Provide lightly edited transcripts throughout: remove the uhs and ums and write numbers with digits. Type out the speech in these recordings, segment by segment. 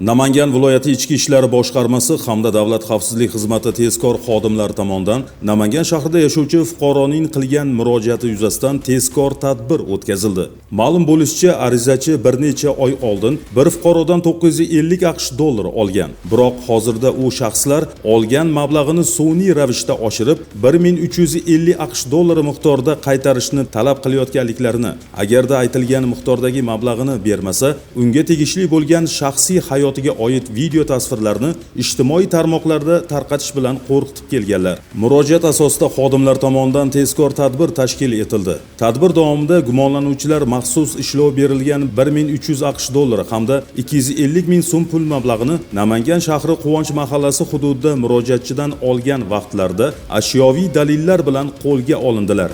Namangan viloyati Ichki ishlar boshqarmasi hamda Davlat xavfsizlik xizmati tezkor xodimlari tomonidan Namangan shahrida yashovchi fuqaroning qilgan murojaati yuzasidan tezkor tadbir o'tkazildi. Ma'lum bo'lishicha, arizachi bir necha oy oldin bir fuqarodan 950 AQSh dollari olgan. Biroq hozirda u shaxslar olgan mablag'ini sun'iy ravishda oshirib 1350 AQSh dollari miqdorida qaytarishni talab qilayotganliklarini, agarda aytilgan miqdordagi mablag'ini bermasa, unga tegishli bo'lgan shaxsiy hayotiga oid video tasvirlarni ijtimoiy tarmoqlarda tarqatish bilan qo'rqitib kelganlar. Murojaat asosida xodimlar tomonidan tezkor tadbir tashkil etildi. Tadbir davomida gumonlanuvchilar maxsus ishlov berilgan 1300 AQSh dollari hamda 250 ming so'm pul mablag'ini Namangan shahri Quvonch mahallasi hududida murojaatchidan olgan vaqtlarda ashyoviy dalillar bilan qo'lga olindilar.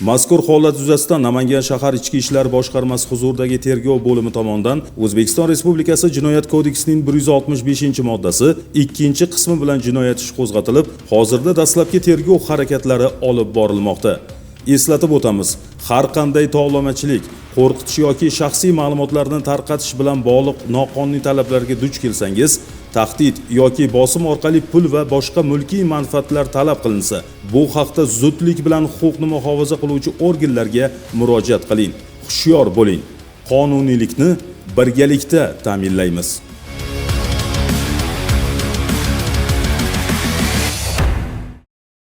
Mazkur holat yuzasidan Namangan shahar Ichki ishlar boshqarmasi huzuridagi tergov bo'limi tomonidan O'zbekiston Respublikasi Jinoyat kodeksining 165-moddasi 2-qismi bilan jinoyat ishi qo'zg'atilib, hozirda dastlabki tergov harakatlari olib borilmoqda. Eslatib o'tamiz, har qanday tovlamachilik, qo'rqitish yoki shaxsiy ma'lumotlarni tarqatish bilan bog'liq noqonuniy talablarga duch kelsangiz, tahdid yoki bosim orqali pul va boshqa mulkiy manfaatlar talab qilinsa, bu haqda zudlik bilan huquqni muhofaza qiluvchi organlarga murojaat qiling. Hushyor bo'ling. Qonuniylikni birgalikda ta'minlaymiz.